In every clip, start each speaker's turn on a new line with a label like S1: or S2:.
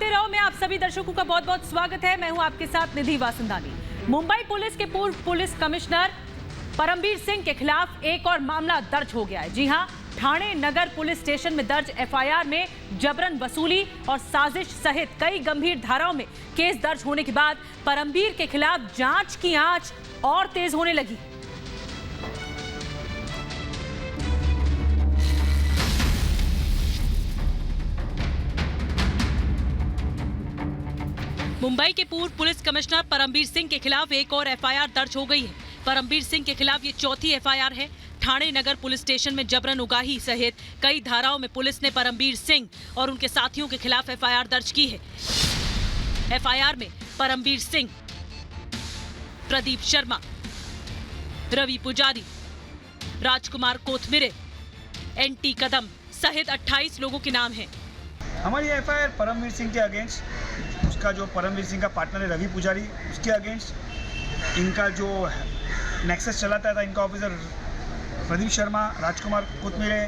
S1: जागते रहो में आप सभी दर्शकों का बहुत बहुत स्वागत है। मैं हूं आपके साथ निधि वासंदानी। मुंबई पुलिस के पूर्व पुलिस कमिश्नर परमबीर सिंह के खिलाफ एक और मामला दर्ज हो गया है। जी हां, ठाणे नगर पुलिस स्टेशन में दर्ज एफआईआर में जबरन वसूली और साजिश सहित कई गंभीर धाराओं में केस दर्ज होने के बाद परमबीर के खिलाफ जांच की आंच और तेज होने लगी। मुंबई के पूर्व पुलिस कमिश्नर परमबीर सिंह के खिलाफ एक और एफआईआर दर्ज हो गई है। परमबीर सिंह के खिलाफ ये चौथी एफआईआर है। ठाणे नगर पुलिस स्टेशन में जबरन उगाही सहित कई धाराओं में पुलिस ने परमबीर सिंह और उनके साथियों के खिलाफ एफआईआर दर्ज की है। एफआईआर में परमबीर सिंह, प्रदीप शर्मा, रवि पुजारी, राजकुमार कोथमिरे, एनटी कदम सहित 28 लोगों के नाम हैं।
S2: हमारी एफआईआर परमबीर सिंह के अगेंस्ट, उसका जो परमबीर सिंह का पार्टनर है रवि पुजारी, उसके अगेंस्ट, इनका जो नेक्सस चलाता था इनका ऑफिसर प्रदीप शर्मा, राजकुमार कोथमिरे,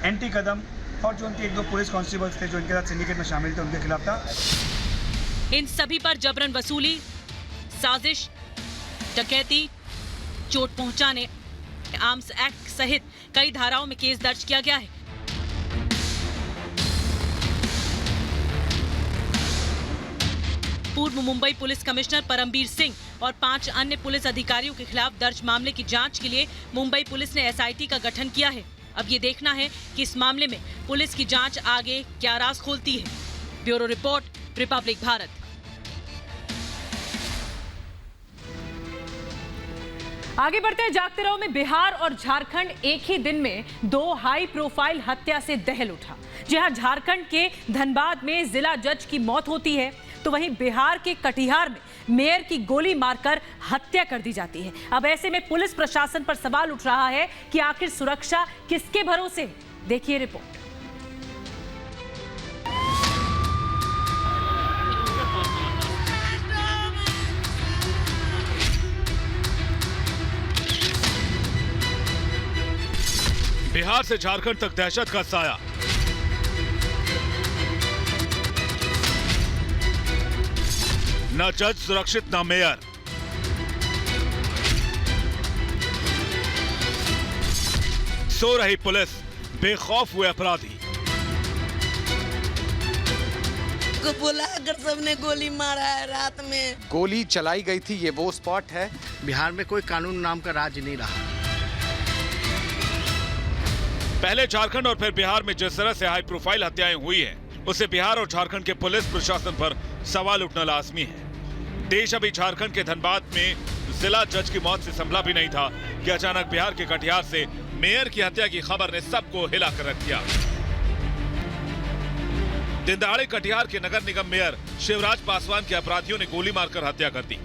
S2: एनटी कदम और जो उनके एक दो पुलिस कांस्टेबल्स थे जो इनके साथ सिंडिकेट में शामिल थे, उनके खिलाफ था।
S1: इन सभी पर जबरन वसूली, साजिश, डकैती, चोट पहुंचाने, आर्म्स एक्ट सहित कई धाराओं में केस दर्ज किया गया है। पूर्व मुंबई पुलिस कमिश्नर परमबीर सिंह और 5 अन्य पुलिस अधिकारियों के खिलाफ दर्ज मामले की जांच के लिए मुंबई पुलिस ने एसआईटी का गठन किया है। अब ये देखना है कि इस मामले में पुलिस की जांच आगे क्या राज खोलती है। Bureau report, Republic Bharat. आगे बढ़ते हैं जागते रहो में। बिहार और झारखंड एक ही दिन में 2 हाई प्रोफाइल हत्या से दहल उठा। जहां झारखंड के धनबाद में जिला जज की मौत होती है तो वहीं बिहार के कटिहार में मेयर की गोली मारकर हत्या कर दी जाती है। अब ऐसे में पुलिस प्रशासन पर सवाल उठ रहा है कि आखिर सुरक्षा किसके भरोसे। देखिए रिपोर्ट।
S3: बिहार से झारखंड तक दहशत का साया। न जज सुरक्षित, न मेयर। सो रही पुलिस, बेखौफ हुए अपराधी।
S4: को बुलाकर सबने गोली मारा है रात में।
S5: गोली चलाई गई थी, ये वो स्पॉट है।
S6: बिहार में कोई कानून नाम का राज नहीं रहा।
S3: पहले झारखंड और फिर बिहार में जिस तरह से हाई प्रोफाइल हत्याएं हुई हैं, उससे बिहार और झारखंड के पुलिस प्रशासन पर सवाल उठना लाजमी है। देश अभी झारखंड के धनबाद में जिला जज की मौत से संभला भी नहीं था कि अचानक बिहार के कटिहार से मेयर की हत्या की खबर ने सबको हिला कर रख दिया। दिन दहाड़े कटिहार के नगर निगम मेयर शिवराज पासवान के अपराधियों ने गोली मारकर हत्या कर दी।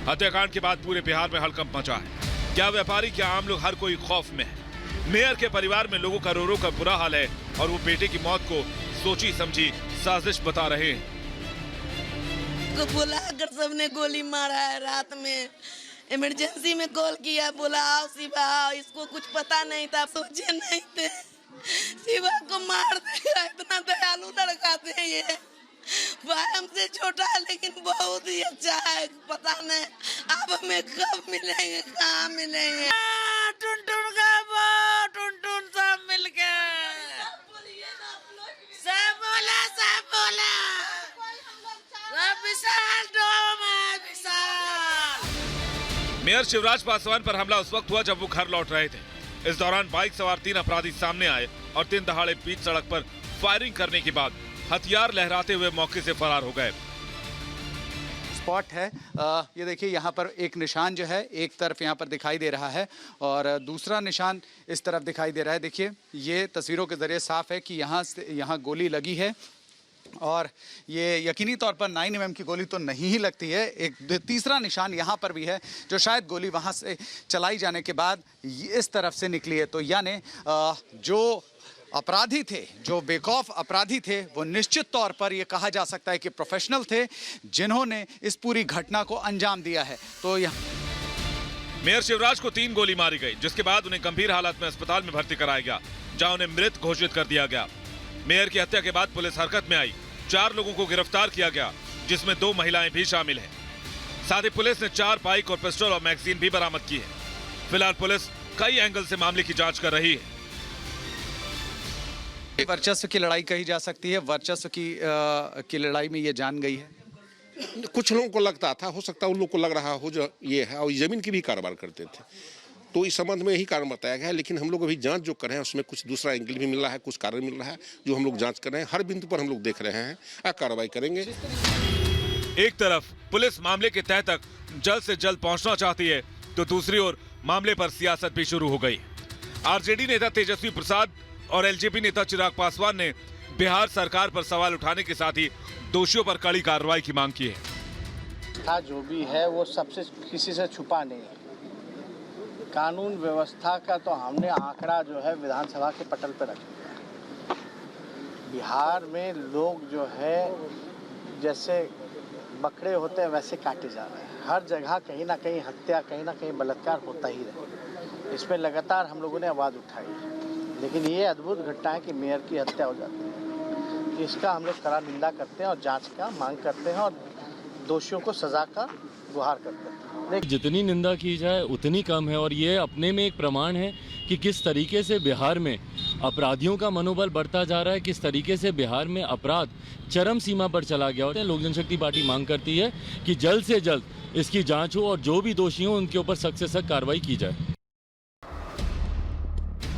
S3: हत्याकांड के बाद पूरे बिहार में हड़कंप मचा है। क्या व्यापारी, क्या आम लोग, हर कोई खौफ में है। मेयर के परिवार में लोगों का रो रो का बुरा हाल है और वो बेटे की मौत को सोची समझी साजिश बता रहे हैं।
S4: को बुलाकर सबने गोली मारा है रात में। इमरजेंसी में कॉल किया, बोला आओ शिवा आओ। इसको कुछ पता नहीं था, सोचे नहीं थे शिवा को मार देगा। इतना दयालु लड़का थे ये। भाई हमसे छोटा है लेकिन बहुत ही अच्छा है। पता नहीं अब हमें कब मिलेंगे, कहाँ मिलेंगे। टुन का टुन सब मिलके सब बोला
S3: मेयर शिवराज पासवान पर हमला उस वक्त हुआ जब वो घर लौट रहे थे। इस दौरान बाइक सवार 3 अपराधी सामने आए और दिन दहाड़े बीच सड़क पर फायरिंग करने के बाद हथियार लहराते हुए मौके से फरार हो गए।
S5: स्पॉट है, ये देखिए यहाँ पर एक निशान जो है एक तरफ यहाँ पर दिखाई दे रहा है और दूसरा निशान इस तरफ दिखाई दे रहा है। देखिए ये तस्वीरों के जरिए साफ है कि यहाँ गोली लगी है और ये यकीनी तौर पर 9 mm की गोली तो नहीं ही लगती है। एक तीसरा निशान यहाँ पर भी है जो शायद गोली वहाँ से चलाई जाने के बाद इस तरफ से निकली है। तो यानी जो अपराधी थे, जो बेखौफ अपराधी थे, वो निश्चित तौर पर ये कहा जा सकता है कि प्रोफेशनल थे जिन्होंने इस पूरी घटना को अंजाम दिया है। तो
S3: मेयर शिवराज को 3 गोली मारी गई, जिसके बाद उन्हें गंभीर हालत में अस्पताल में भर्ती कराया गया, जहां उन्हें मृत घोषित कर दिया गया। मेयर की हत्या के बाद पुलिस हरकत में आई। 4 लोगों को गिरफ्तार किया गया, जिसमें 2 महिलाएं भी शामिल हैं। साथ ही पुलिस ने 4 बाइक और पिस्टल और मैगजीन भी बरामद की है। फिलहाल पुलिस कई एंगल से मामले की जांच कर रही है।
S5: वर्चस्व की लड़ाई कही जा सकती है। वर्चस्व की लड़ाई में ये जान गई है।
S7: कुछ लोगों को लगता था, हो सकता है उन लोगों को लग रहा हो जो ये है, और जमीन की भी कारोबार करते थे, तो इस संबंध में यही कारण बताया गया है। लेकिन हम लोग अभी जांच जो कर रहे हैं उसमें कुछ दूसरा एंगल भी मिल रहा है, कुछ कारण मिल रहा है जो हम लोग जांच कर रहे हैं। हर बिंदु पर हम लोग देख रहे हैं, कार्रवाई करेंगे।
S3: एक तरफ पुलिस मामले के तह तक जल्द से जल्द पहुंचना चाहती है, तो दूसरी ओर मामले पर सियासत भी शुरू हो गई। आरजेडी नेता तेजस्वी प्रसाद और एलजेपी नेता चिराग पासवान ने बिहार सरकार पर सवाल उठाने के साथ ही दोषियों पर कड़ी कार्रवाई की मांग की है।
S6: जो भी है वो सबसे किसी से छुपा नहीं है। कानून व्यवस्था का तो हमने आंकड़ा जो है विधानसभा के पटल पर रख दिया। बिहार में लोग जो है जैसे बकरे होते हैं वैसे काटे जा रहे हैं। हर जगह कहीं ना कहीं हत्या, कहीं ना कहीं बलात्कार होता ही रहे। इस पर लगातार हम लोगों ने आवाज़ उठाई है। लेकिन ये अद्भुत घटना है कि मेयर की हत्या हो जाती है। इसका हम लोग कड़ा निंदा करते हैं और जांच का मांग करते हैं और दोषियों को सजा का गुहार करते हैं।
S8: जितनी निंदा की जाए उतनी कम है, और ये अपने में एक प्रमाण है कि किस तरीके से बिहार में अपराधियों का मनोबल बढ़ता जा रहा है, किस तरीके से बिहार में अपराध चरम सीमा पर चला गया। और लोक जनशक्ति पार्टी मांग करती है कि जल्द से जल्द इसकी जांच हो और जो भी दोषी हो उनके ऊपर सख्त से सख्त कार्रवाई की जाए।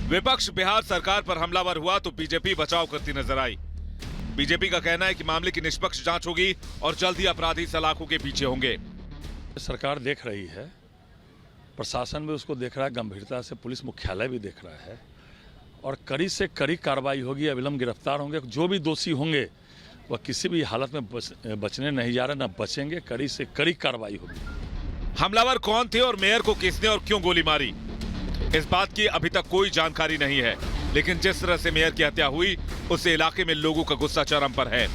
S3: विपक्ष बिहार सरकार पर हमलावर हुआ तो बीजेपी बचाव करती नजर आई। बीजेपी का कहना है कि मामले की निष्पक्ष जांच होगी और जल्द ही अपराधी सलाखों के पीछे होंगे।
S9: सरकार देख रही है, प्रशासन भी उसको देख रहा है, गंभीरता से पुलिस मुख्यालय भी देख रहा है, और कड़ी से कड़ी कार्रवाई होगी। अविलंब गिरफ्तार होंगे। जो भी दोषी होंगे वह किसी भी हालत में बचने नहीं जा रहे, न बचेंगे। कड़ी से कड़ी कार्रवाई होगी।
S3: हमलावर कौन थे और मेयर को किसने और क्यों गोली मारी, इस बात की अभी तक कोई जानकारी नहीं है। लेकिन जिस तरह से मेयर की हत्या हुई उससे इलाके में लोगों का गुस्सा चरम पर है।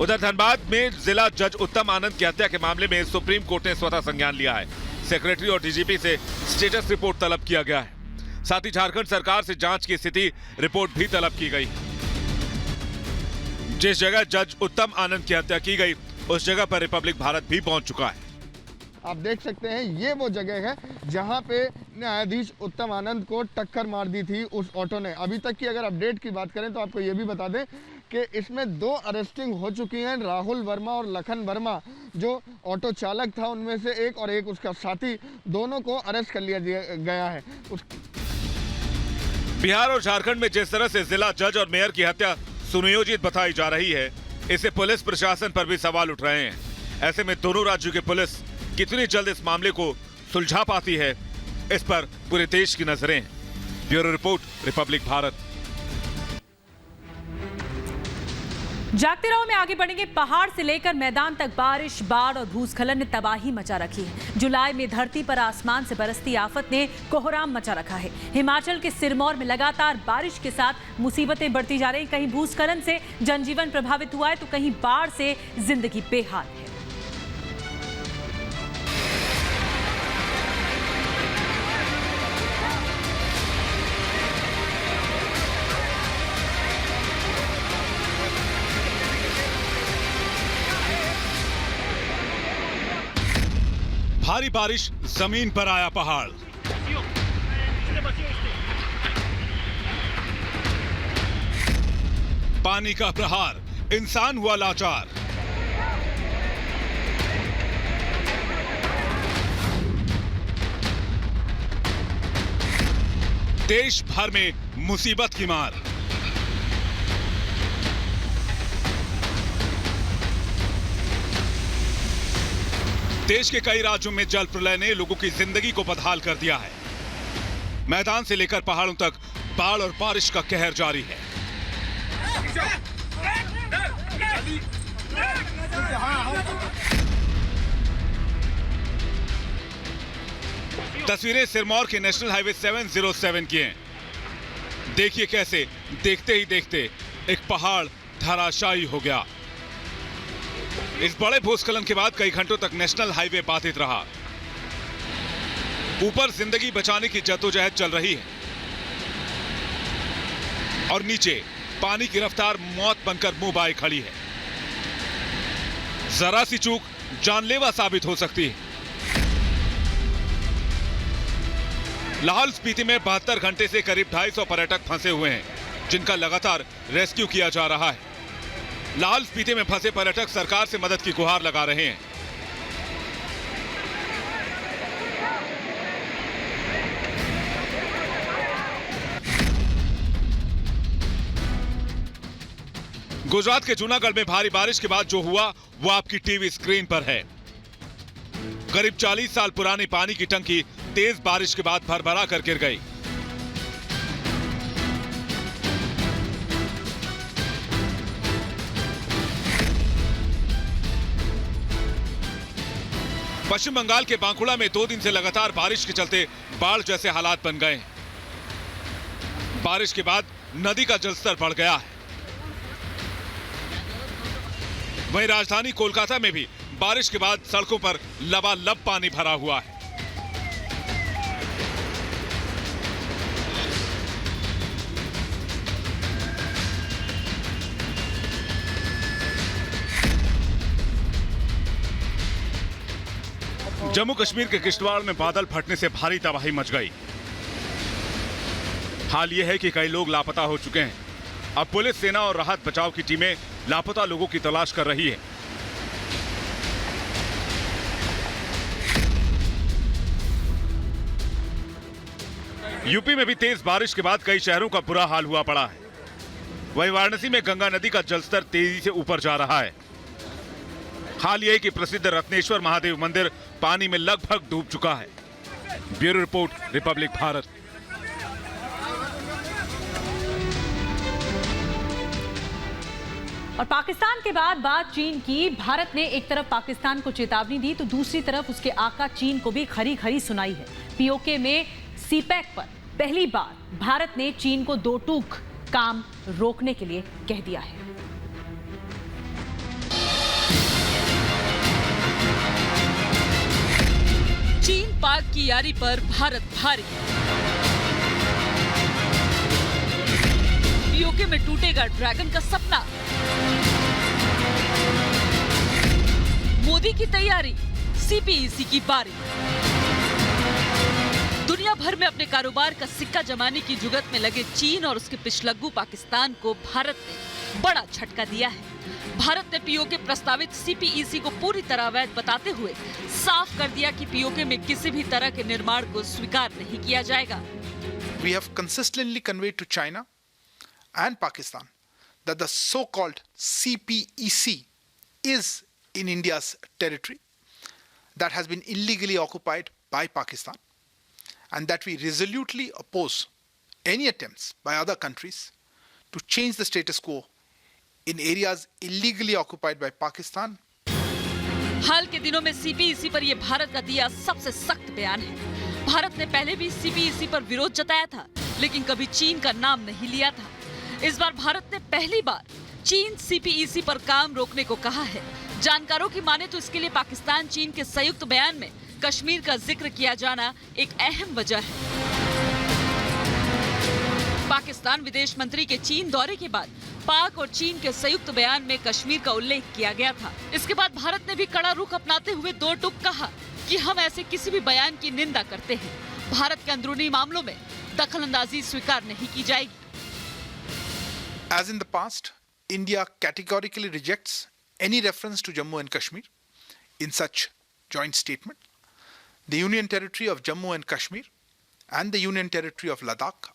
S3: उधर धनबाद में जिला जज उत्तम आनंद की हत्या के मामले में सुप्रीम कोर्ट ने स्वतः संज्ञान लिया है। सेक्रेटरी और डीजीपी से स्टेटस रिपोर्ट तलब किया गया है। साथ ही झारखंड सरकार से जांच की स्थिति रिपोर्ट भी तलब की गई। जिस जगह जज उत्तम आनंद की हत्या की गई उस जगह पर रिपब्लिक भारत भी पहुंच चुका है।
S10: आप देख सकते हैं ये वो जगह है जहां पे न्यायाधीश उत्तम आनंद को टक्कर मार दी थी उस ऑटो ने। अभी तक की अगर अपडेट की बात करें तो आपको ये भी बता दें कि इसमें 2 अरेस्टिंग हो चुकी हैं। राहुल वर्मा और लखन वर्मा जो ऑटो चालक था उनमें से एक, और एक उसका साथी, दोनों को अरेस्ट कर लिया गया है।
S3: बिहार और झारखंड में जिस तरह से जिला जज और मेयर की हत्या सुनियोजित बताई जा रही है, इससे पुलिस प्रशासन पर भी सवाल उठ रहे हैं। ऐसे में दोनों राज्यों की पुलिस कितनी जल्द इस मामले को सुलझा पाती है, इस पर पूरे देश की नजरें हैं। Bureau report, Republic Bharat.
S1: जागते रहो में आगे बढ़ेंगे। पहाड़ से लेकर मैदान तक बारिश, बाढ़ और भूस्खलन ने तबाही मचा रखी है। जुलाई में धरती पर आसमान से बरसती आफत ने कोहराम मचा रखा है। हिमाचल के सिरमौर में लगातार बारिश के साथ मुसीबतें बढ़ती जा रही। कहीं भूस्खलन से जनजीवन प्रभावित हुआ है तो कहीं बाढ़ से जिंदगी बेहाल है।
S3: भारी बारिश, जमीन पर आया पहाड़। पानी का प्रहार, इंसान हुआ लाचार। देश भर में मुसीबत की मार। देश के कई राज्यों में जल प्रलय ने लोगों की जिंदगी को बदहाल कर दिया है। मैदान से लेकर पहाड़ों तक बाढ़ और बारिश का कहर जारी है। तस्वीरें सिरमौर के नेशनल हाईवे 707 की हैं। देखिए कैसे देखते ही देखते एक पहाड़ धराशायी हो गया। इस बड़े भूस्खलन के बाद कई घंटों तक नेशनल हाईवे बाधित रहा। ऊपर जिंदगी बचाने की जद्दोजहद चल रही है और नीचे पानी की रफ्तार मौत बनकर मुंह बाए खड़ी है। जरा सी चूक जानलेवा साबित हो सकती है। लाहौल स्पीति में 72 घंटे से करीब 250 पर्यटक फंसे हुए हैं, जिनका लगातार रेस्क्यू किया जा रहा है। लाहौल स्पीति में फंसे पर्यटक सरकार से मदद की गुहार लगा रहे हैं। गुजरात के जूनागढ़ में भारी बारिश के बाद जो हुआ वो आपकी टीवी स्क्रीन पर है। करीब 40 साल पुरानी पानी की टंकी तेज बारिश के बाद भरभरा कर गिर गई। पश्चिम बंगाल के बांकुड़ा में 2 दिन से लगातार बारिश के चलते बाढ़ जैसे हालात बन गए हैं। बारिश के बाद नदी का जलस्तर बढ़ गया है। वहीं राजधानी कोलकाता में भी बारिश के बाद सड़कों पर लबालब पानी भरा हुआ है। जम्मू कश्मीर के किश्तवाड़ में बादल फटने से भारी तबाही मच गई। हाल यह है कि कई लोग लापता हो चुके हैं। अब पुलिस, सेना और राहत बचाव की टीमें लापता लोगों की तलाश कर रही है। यूपी में भी तेज बारिश के बाद कई शहरों का बुरा हाल हुआ पड़ा है। वहीं वाराणसी में गंगा नदी का जलस्तर तेजी से ऊपर जा रहा है। हाल यह है कि प्रसिद्ध रत्नेश्वर महादेव मंदिर पानी में लगभग डूब चुका है। Bureau report, Republic Bharat.
S1: और पाकिस्तान के बाद बात चीन की। भारत ने एक तरफ पाकिस्तान को चेतावनी दी तो दूसरी तरफ उसके आका चीन को भी खरी खरी सुनाई है। पीओके में सीपैक पर पहली बार भारत ने चीन को 2 टूक काम रोकने के लिए कह दिया है। चीन पाक की यारी पर भारत भारी। पीओके में टूटेगा ड्रैगन का सपना। मोदी की तैयारी, सीपीईसी की बारी। दुनिया भर में अपने कारोबार का सिक्का जमाने की जुगत में लगे चीन और उसके पिछलग्गू पाकिस्तान को भारत ने बड़ा झटका दिया है। भारत ने पीओके प्रस्तावित सीपीईसी को पूरी तरह अवैध बताते हुए साफ कर दिया कि पीओके में किसी भी तरह के निर्माण को स्वीकार नहीं किया जाएगा।
S11: We have consistently conveyed to China and Pakistan that the so-called CPEC is in India's territory that has been illegally occupied by Pakistan, and that we resolutely oppose any attempts by other countries to change the status quo in areas illegally occupied by Pakistan.
S1: हाल के दिनों में CPEC पर यह भारत का दिया सबसे सख्त बयान है। भारत ने पहले भी सीपीईसी पर विरोध जताया था, लेकिन कभी चीन का नाम नहीं लिया था। इस बार भारत ने पहली बार चीन सीपीईसी पर काम रोकने को कहा है। जानकारों की माने तो इसके लिए पाकिस्तान चीन के संयुक्त बयान में कश्मीर का जिक्र किया जाना एक अहम वजह है। पाकिस्तान विदेश मंत्री के चीन दौरे के बाद पाक और चीन के संयुक्त बयान में कश्मीर का उल्लेख किया गया था। इसके बाद भारत ने भी कड़ा रुख अपनाते हुए 2 टूक कहा कि हम ऐसे किसी भी बयान की निंदा करते हैं। भारत के अंदरूनी मामलों में दखलंदाजी स्वीकार नहीं की जाएगी।
S11: As in the past, India categorically rejects any reference to Jammu and Kashmir in such joint statement. The Union Territory of Jammu and Kashmir and the Union Territory of Ladakh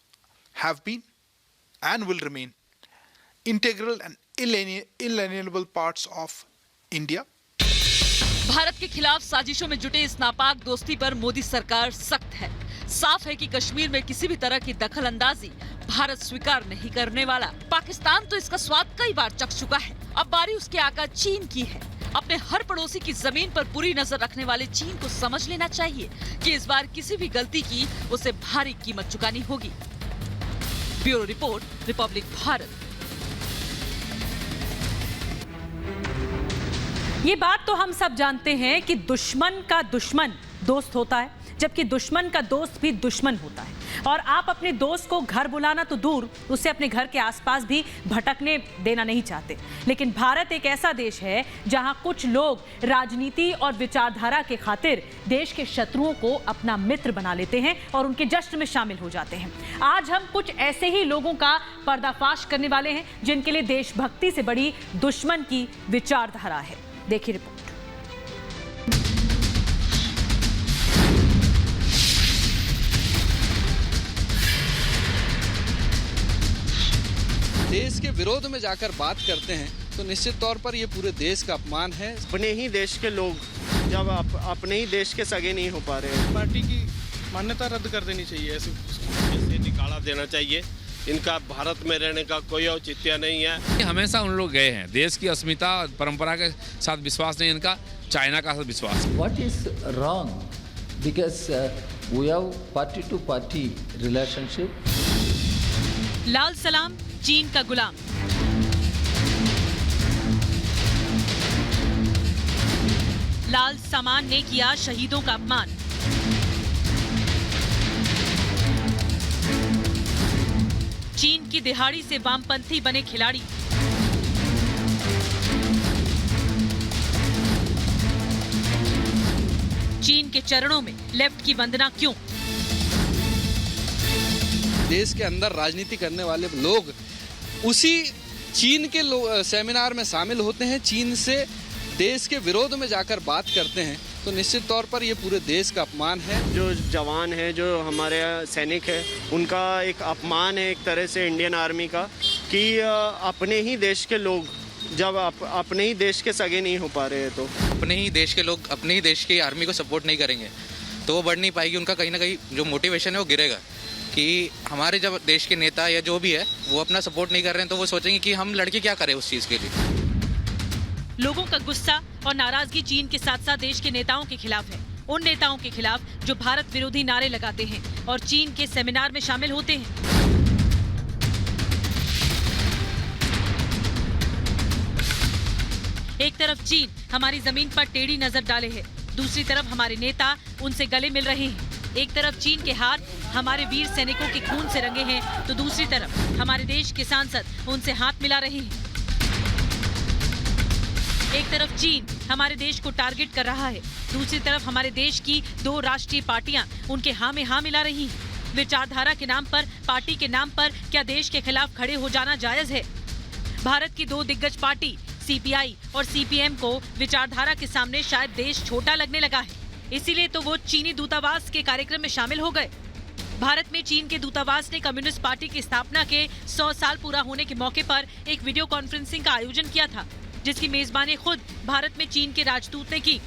S11: have been and will remain integral and inalienable parts of India.
S1: Bharat के खिलाफ साजिशों में जुटे इस नापाक दोस्ती पर मोदी सरकार सख्त है। साफ है कि कश्मीर में किसी भी तरह की दखल अंदाजी भारत स्वीकार नहीं करने वाला। पाकिस्तान तो इसका स्वाद कई बार चख चुका है। अब बारी उसके आका चीन की है। अपने हर पड़ोसी की जमीन पर पूरी नजर रखने वाले चीन को समझ लेना चाहिए कि इस बार किसी भी गलती की उसे भारी कीमत चुकानी होगी। Bureau report, Republic Bharat. ये बात तो हम सब जानते हैं कि दुश्मन का दुश्मन दोस्त होता है, जबकि दुश्मन का दोस्त भी दुश्मन होता है। और आप अपने दोस्त को घर बुलाना तो दूर, उसे अपने घर के आसपास भी भटकने देना नहीं चाहते। लेकिन भारत एक ऐसा देश है जहां कुछ लोग राजनीति और विचारधारा के खातिर देश के शत्रुओं को अपना मित्र बना लेते हैं और उनके जश्न में शामिल हो जाते हैं। आज हम कुछ ऐसे ही लोगों का पर्दाफाश करने वाले हैं जिनके लिए देशभक्ति से बड़ी दुश्मन की विचारधारा है। देखिए रिपोर्ट।
S12: देश के विरोध में जाकर बात करते हैं तो निश्चित तौर पर ये पूरे देश का अपमान है।
S6: अपने ही देश के लोग जब अपने ही देश के सगे नहीं हो पा रहे हैं,
S13: पार्टी की मान्यता रद्द कर देनी चाहिए, ऐसे निकाला देना चाहिए। इनका भारत में रहने का कोई औचित्य नहीं है।
S14: हमेशा उन लोग गए हैं, देश की अस्मिता परंपरा के साथ विश्वास नहीं इनका, चाइना का साथ विश्वास।
S15: What is wrong because we have party to party relationship.
S1: लाल सलाम चीन का गुलाम। लाल सामान ने किया शहीदों का अपमान। चीन की दिहाड़ी से वामपंथी बने खिलाड़ी। चीन के चरणों में लेफ्ट की वंदना क्यों?
S12: देश के अंदर राजनीति करने वाले लोग उसी चीन के सेमिनार में शामिल होते हैं, चीन से देश के विरोध में जाकर बात करते हैं, तो निश्चित तौर पर ये पूरे देश का अपमान है।
S6: जो जवान है, जो हमारे सैनिक है, उनका एक अपमान है एक तरह से इंडियन आर्मी का, कि अपने ही देश के लोग जब अपने ही देश के सगे नहीं हो पा रहे हैं, तो
S16: अपने ही देश के लोग अपने ही देश की आर्मी को सपोर्ट नहीं करेंगे तो वो बढ़ नहीं पाएगी। उनका कहीं ना कहीं जो मोटिवेशन है वो गिरेगा कि हमारे जब देश के नेता या जो भी है वो अपना सपोर्ट नहीं कर रहे हैं तो वो सोचेंगे कि हम लड़के क्या करें उस चीज़ के लिए।
S1: लोगों का गुस्सा और नाराजगी चीन के साथ साथ देश के नेताओं के खिलाफ है, उन नेताओं के खिलाफ जो भारत विरोधी नारे लगाते हैं और चीन के सेमिनार में शामिल होते हैं। एक तरफ चीन हमारी जमीन पर टेढ़ी नजर डाले है, दूसरी तरफ हमारे नेता उनसे गले मिल रहे हैं। एक तरफ चीन के हाथ हमारे वीर सैनिकों के खून से रंगे हैं तो दूसरी तरफ हमारे देश के सांसद उनसे हाथ मिला रहे हैं। एक तरफ चीन हमारे देश को टारगेट कर रहा है, दूसरी तरफ हमारे देश की दो राष्ट्रीय पार्टियां उनके हाँ में हाँ मिला रही हैं। विचारधारा के नाम पर, पार्टी के नाम पर क्या देश के खिलाफ खड़े हो जाना जायज है? भारत की दो दिग्गज पार्टी सीपीआई और सीपीएम को विचारधारा के सामने शायद देश छोटा लगने लगा है, इसीलिए तो वो चीनी दूतावास के कार्यक्रम में शामिल हो गए। भारत में चीन के दूतावास ने कम्युनिस्ट पार्टी की स्थापना के 100 साल पूरा होने के मौके पर एक वीडियो कॉन्फ्रेंसिंग का आयोजन किया था, जिसकी मेजबानी खुद भारत में चीन के राजदूत ने की।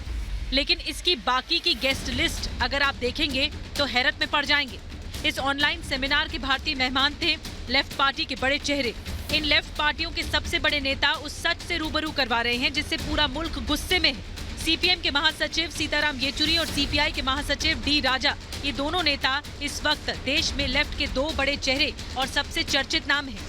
S1: लेकिन इसकी बाकी की गेस्ट लिस्ट अगर आप देखेंगे तो हैरत में पड़ जाएंगे। इस ऑनलाइन सेमिनार के भारतीय मेहमान थे लेफ्ट पार्टी के बड़े चेहरे। इन लेफ्ट पार्टियों के सबसे बड़े नेता उस सच से रूबरू करवा रहे हैं जिससे पूरा मुल्क गुस्से में है। सीपीएम के महासचिव सीताराम येचुरी और सीपीआई के महासचिव डी राजा, ये दोनों नेता इस वक्त देश में लेफ्ट के दो बड़े चेहरे और सबसे चर्चित नाम हैं।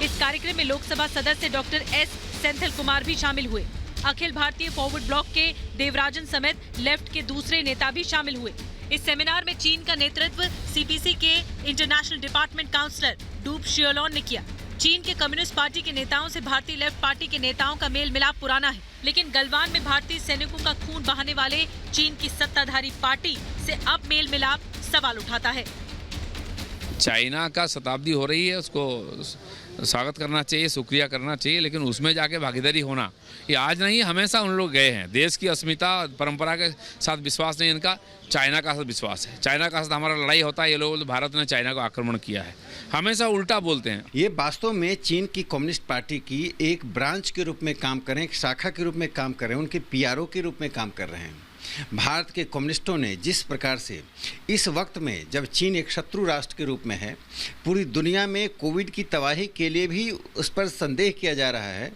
S1: इस कार्यक्रम में लोकसभा सदस्य डॉक्टर एस सेंथिल कुमार भी शामिल हुए। अखिल भारतीय फॉरवर्ड ब्लॉक के देवराजन समेत लेफ्ट के दूसरे नेता भी शामिल हुए। इस सेमिनार में चीन का नेतृत्व सीपीसी के इंटरनेशनल डिपार्टमेंट काउंसलर डू शियोलॉन ने किया। चीन के कम्युनिस्ट पार्टी के नेताओं से भारतीय लेफ्ट पार्टी के नेताओं का मेल मिलाप पुराना है, लेकिन गलवान में भारतीय सैनिकों का खून बहाने वाले चीन की सत्ताधारी पार्टी से अब मेल मिलाप सवाल उठाता है।
S14: चाइना का शताब्दी हो रही है, उसको स्वागत करना चाहिए, शुक्रिया करना चाहिए, लेकिन उसमें जाके भागीदारी होना ये आज नहीं, हमेशा उन लोग गए हैं। देश की अस्मिता परंपरा के साथ विश्वास नहीं इनका, चाइना का साथ विश्वास है। चाइना का साथ हमारा लड़ाई होता है, ये लोग भारत ने चाइना को आक्रमण किया है, हमेशा उल्टा बोलते हैं।
S17: ये वास्तव में चीन की कम्युनिस्ट पार्टी की एक ब्रांच के रूप में काम कर रहे हैं, एक शाखा के रूप में काम कर रहे हैं, उनके पीआरओ के रूप में काम कर रहे हैं। भारत के कम्युनिस्टों ने जिस प्रकार से इस वक्त में जब चीन एक शत्रु राष्ट्र के रूप में है, पूरी दुनिया में कोविड की तबाही के लिए भी उस पर संदेह किया जा रहा है,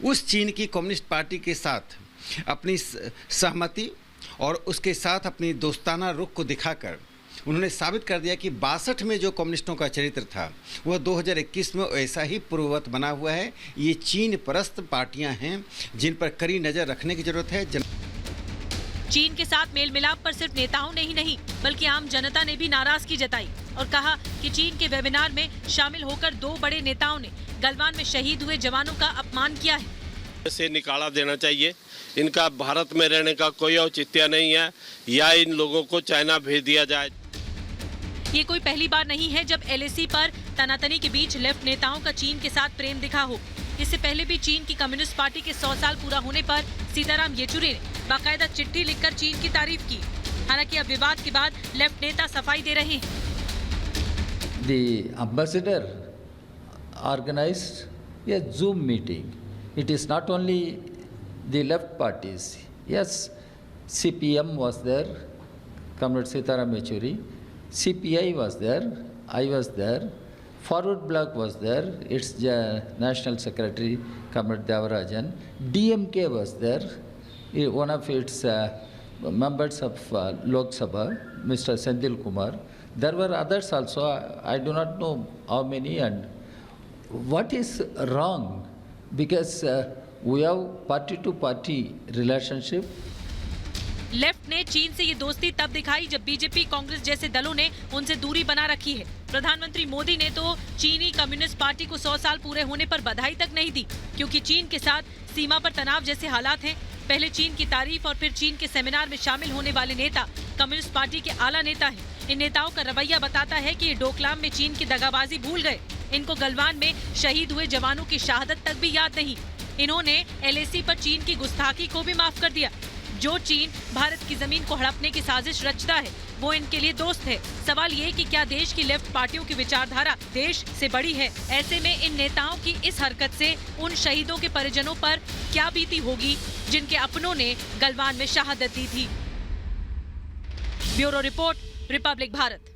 S17: उस चीन की कम्युनिस्ट पार्टी के साथ अपनी सहमति और उसके साथ अपनी दोस्ताना रुख को दिखाकर उन्होंने साबित कर दिया कि 62 में जो कम्युनिस्टों का चरित्र था वह 2021 में ऐसा ही पूर्ववत बना हुआ है। ये चीन परस्त पार्टियां हैं जिन पर कड़ी नज़र रखने की जरूरत है।
S1: चीन के साथ मेल मिलाप पर सिर्फ नेताओं ने ही नहीं बल्कि आम जनता ने भी नाराजगी जताई और कहा कि चीन के वेबिनार में शामिल होकर 2 बड़े नेताओं ने गलवान में शहीद हुए जवानों का अपमान किया है।
S13: से निकाला देना चाहिए। इनका भारत में रहने का कोई औचित्य नहीं है, या इन लोगों को चाइना भेज दिया जाए।
S1: ये कोई पहली बार नहीं है जब एलएसी पर तनातनी के बीच लेफ्ट नेताओं का चीन के साथ प्रेम दिखा हो। इससे पहले भी चीन की कम्युनिस्ट पार्टी के 100 साल पूरा होने पर सीताराम येचुरी ने बाकायदा चिट्ठी लिखकर चीन की तारीफ की। हालांकि अब विवाद के बाद लेफ्ट नेता सफाई दे रहे हैं।
S15: The ambassador organized a Zoom meeting. It is not only the left parties. Yes, CPM was there, Comrade Sitaram Yechuri. CPI was there, I was there. Forward Bloc was there, its National Secretary, Comrade Devarajan. DMK was there, one of its members of Lok Sabha, Mr. Senthil Kumar. There were others also, I do not know how many and what is wrong because we have party to party relationship.
S1: Left ने चीन से ये दोस्ती तब दिखाई जब BJP Congress जैसे दलों ने उनसे दूरी बना रखी है। प्रधानमंत्री मोदी ने तो चीनी कम्युनिस्ट पार्टी को 100 साल पूरे होने पर बधाई तक नहीं दी क्योंकि चीन के साथ सीमा पर तनाव जैसे हालात हैं। पहले चीन की तारीफ और फिर चीन के सेमिनार में शामिल होने वाले नेता कम्युनिस्ट पार्टी के आला नेता हैं। इन नेताओं का रवैया बताता है कि ये डोकलाम में चीन की दगाबाजी भूल गए। इनको गलवान में शहीद हुए जवानों की शहादत तक भी याद नहीं। इन्होंने एलएसी पर चीन की गुस्ताखी को भी माफ कर दिया। जो चीन भारत की जमीन को हड़पने की साजिश रचता है वो इनके लिए दोस्त है। सवाल ये कि क्या देश की लेफ्ट पार्टियों की विचारधारा देश से बड़ी है? ऐसे में इन नेताओं की इस हरकत से उन शहीदों के परिजनों पर क्या बीती होगी जिनके अपनों ने गलवान में शहादत दी थी। Bureau report, Republic Bharat.